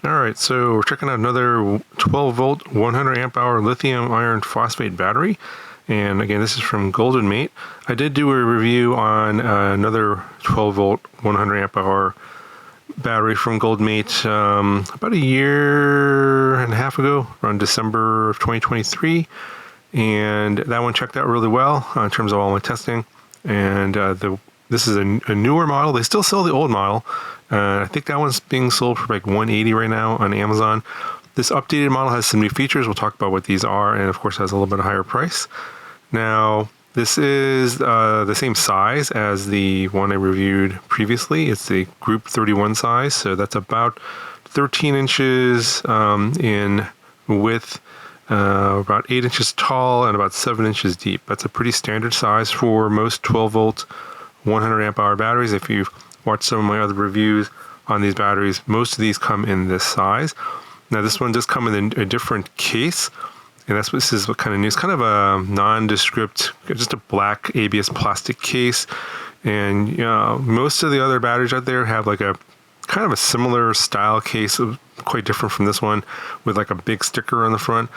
All right, so we're checking out another 12 volt, 100 amp hour lithium iron phosphate battery. And again, this is from Goldenmate. I did do a review on another 12 volt, 100 amp hour battery from Goldenmate about a year and a half ago, around December of 2023. And that one checked out really well in terms of all my testing. And this is a newer model. They still sell the old model. I think that one's being sold for like $180 right now on Amazon. This updated model has some new features. We'll talk about what these are, and of course has a little bit higher price. Now, this is the same size as the one I reviewed previously. It's the Group 31 size, so that's about 13 inches in width, about 8 inches tall, and about 7 inches deep. That's a pretty standard size for most 12 volt, 100 amp hour batteries. If you've watched some of my other reviews on these batteries, most of these come in this size. Now this one does come in a different case, and this is what kind of new. It's kind of a nondescript, just a black ABS plastic case. And most of the other batteries out there have like a kind of a similar style case, quite different from this one, with like a big sticker on the front.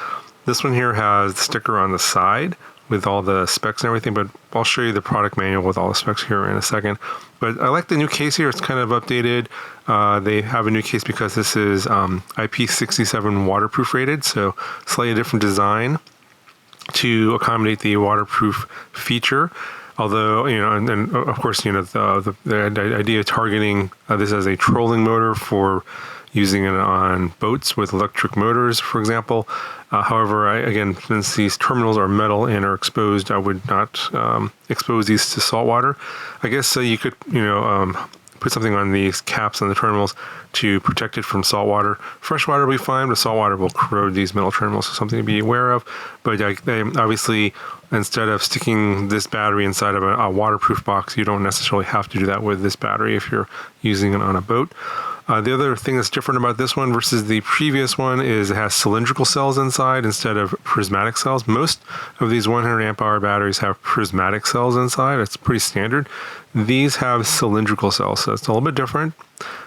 This one here has the sticker on the side with all the specs and everything, but I'll show you the product manual with all the specs here in a second. But I like the new case here. It's kind of updated. They have a new case because this is IP67 waterproof rated, so slightly different design to accommodate the waterproof feature. Although, and of course, the idea of targeting this as a trolling motor for using it on boats with electric motors, for example. However, again, since these terminals are metal and are exposed, I would not expose these to salt water. I guess you could, put something on these caps on the terminals to protect it from salt water. Fresh water will be fine, but salt water will corrode these metal terminals, so something to be aware of. But they obviously, instead of sticking this battery inside of a waterproof box, you don't necessarily have to do that with this battery if you're using it on a boat. The other thing that's different about this one versus the previous one is it has cylindrical cells inside instead of prismatic cells. Most of these 100 amp hour batteries have prismatic cells inside. It's pretty standard. These have cylindrical cells, so it's a little bit different.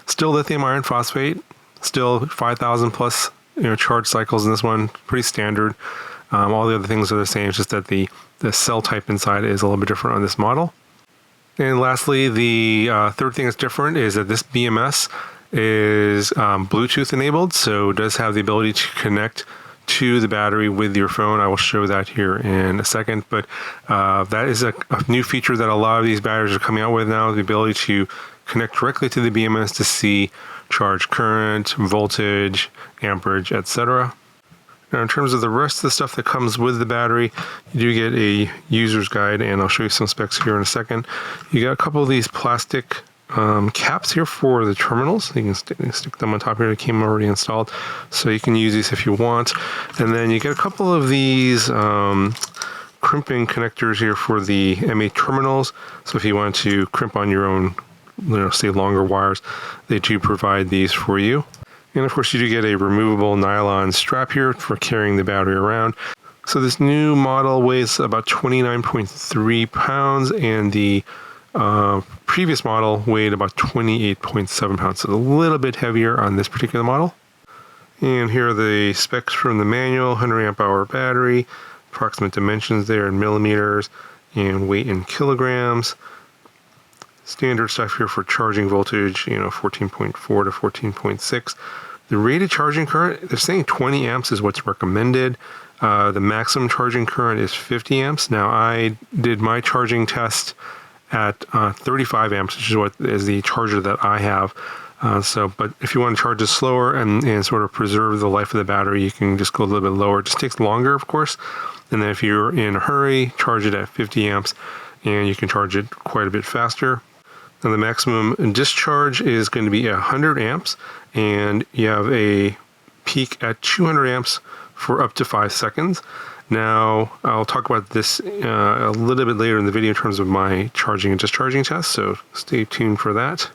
Still lithium iron phosphate, still 5,000 plus charge cycles in this one, pretty standard. All the other things are the same, it's just that the cell type inside is a little bit different on this model. And lastly, the third thing that's different is that this BMS is Bluetooth enabled, so it does have the ability to connect to the battery with your phone. I will show that here in a second, but that is a new feature that a lot of these batteries are coming out with now, the ability to connect directly to the BMS to see charge current, voltage, amperage, etc. Now, in terms of the rest of the stuff that comes with the battery, you do get a user's guide, and I'll show you some specs here in a second. You got a couple of these plastic caps here for the terminals. You can stick them on top here. They came already installed, so you can use these if you want. And then you get a couple of these crimping connectors here for the M8 terminals. So if you want to crimp on your own, say longer wires, they do provide these for you. And of course, you do get a removable nylon strap here for carrying the battery around. So this new model weighs about 29.3 pounds, and the previous model weighed about 28.7 pounds, so a little bit heavier on this particular model. And here are the specs from the manual: 100 amp hour battery, approximate dimensions there in millimeters, and weight in kilograms. Standard stuff here for charging voltage, 14.4 to 14.6. The rated charging current, they're saying 20 amps is what's recommended. The maximum charging current is 50 amps. Now, I did my charging test at 35 amps, which is what is the charger that I have. But if you want to charge it slower and sort of preserve the life of the battery, you can just go a little bit lower. It just takes longer, of course. And then if you're in a hurry, charge it at 50 amps, and you can charge it quite a bit faster. Now the maximum discharge is going to be 100 amps, and you have a peak at 200 amps for up to 5 seconds. Now, I'll talk about this a little bit later in the video in terms of my charging and discharging test, so stay tuned for that.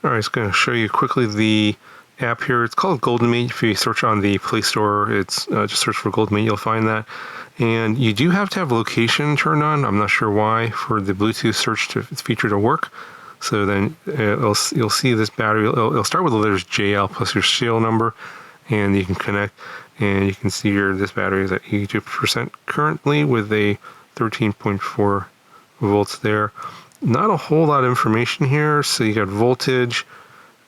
All right, I'm just going to show you quickly the app here. It's called Goldenmate. If you search on the Play Store, it's just search for Goldenmate, you'll find that. And you do have to have location turned on. I'm not sure why for the Bluetooth search feature to work. So then you'll see this battery, it'll start with the letters JL plus your serial number, and you can connect, and you can see here this battery is at 82% currently with a 13.4 volts there. Not a whole lot of information here. So you got voltage,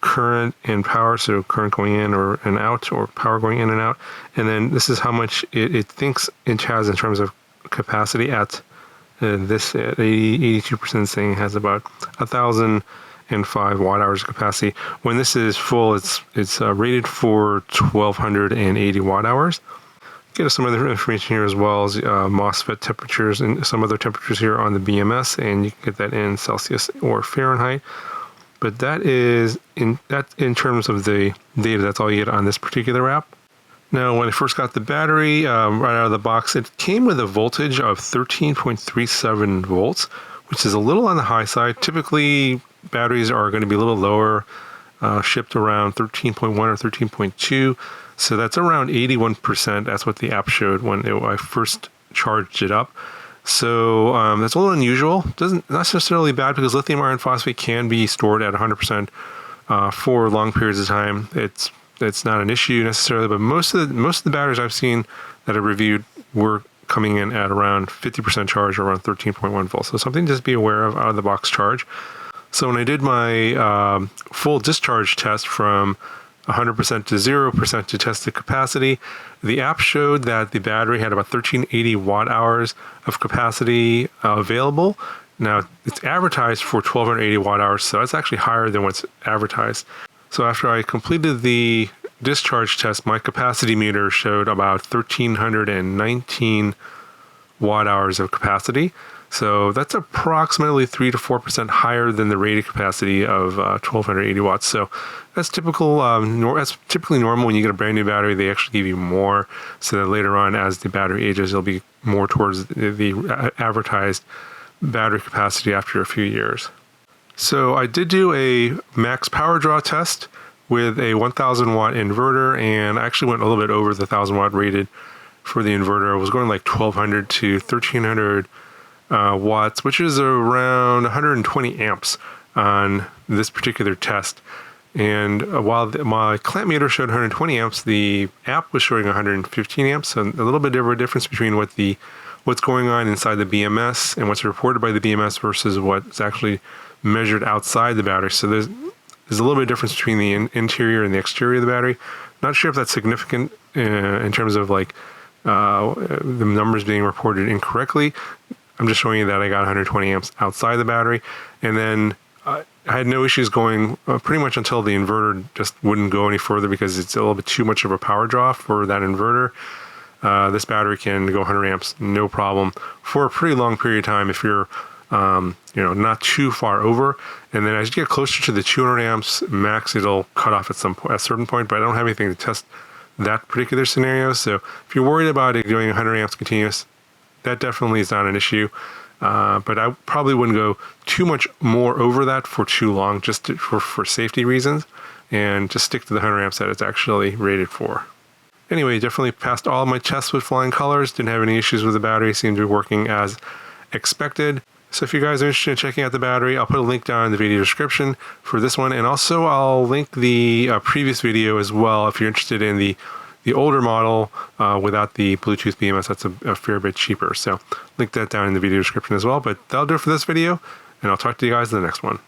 current, and power. So current going in and out, or power going in and out. And then this is how much it thinks it has in terms of capacity at this 82% saying it has about 1,005 watt hours of capacity. When this is full, it's rated for 1,280 watt hours. Get some other information here as well as MOSFET temperatures and some other temperatures here on the BMS, and you can get that in Celsius or Fahrenheit. But that is in terms of the data. That's all you get on this particular app. Now, when I first got the battery right out of the box, it came with a voltage of 13.37 volts, which is a little on the high side. Typically, batteries are going to be a little lower, shipped around 13.1 or 13.2. So that's around 81%. That's what the app showed when I first charged it up. So that's a little unusual. Not necessarily bad, because lithium iron phosphate can be stored at 100% for long periods of time. It's not an issue necessarily, but most of the batteries I've seen that I reviewed were coming in at around 50% charge, or around 13.1 volts. So something to just be aware of out of the box charge. So when I did my full discharge test from 100% to 0% to test the capacity, the app showed that the battery had about 1380 watt hours of capacity available. Now, it's advertised for 1280 watt hours, so that's actually higher than what's advertised. So after I completed the discharge test, my capacity meter showed about 1319 watt hours of capacity. So that's approximately 3 to 4% higher than the rated capacity of 1280 watts. So that's typical. That's typically normal when you get a brand new battery. They actually give you more, so that later on, as the battery ages, it'll be more towards the advertised battery capacity after a few years. So I did do a max power draw test with a 1,000 watt inverter, and I actually went a little bit over the 1,000 watt rated for the inverter. I was going like 1,200 to 1,300 watts, which is around 120 amps on this particular test. And while my clamp meter showed 120 amps, the app was showing 115 amps. So a little bit of a difference between what's going on inside the BMS and what's reported by the BMS versus what's actually measured outside the battery. So there's a little bit of difference between the interior and the exterior of the battery. Not sure if that's significant in terms of like the numbers being reported incorrectly. I'm just showing you that I got 120 amps outside the battery. And then I had no issues going pretty much until the inverter just wouldn't go any further, because it's a little bit too much of a power draw for that inverter. This battery can go 100 amps, no problem, for a pretty long period of time if you're not too far over. And then as you get closer to the 200 amps max, it'll cut off at a certain point, but I don't have anything to test that particular scenario. So if you're worried about it doing 100 amps continuous, that definitely is not an issue. But I probably wouldn't go too much more over that for too long, just for safety reasons, and just stick to the 100 amps that it's actually rated for. Anyway, definitely passed all of my tests with flying colors. Didn't have any issues with the battery. Seemed to be working as expected. So if you guys are interested in checking out the battery, I'll put a link down in the video description for this one. And also I'll link the previous video as well if you're interested in the older model without the Bluetooth BMS. That's a fair bit cheaper. So link that down in the video description as well. But that'll do it for this video, and I'll talk to you guys in the next one.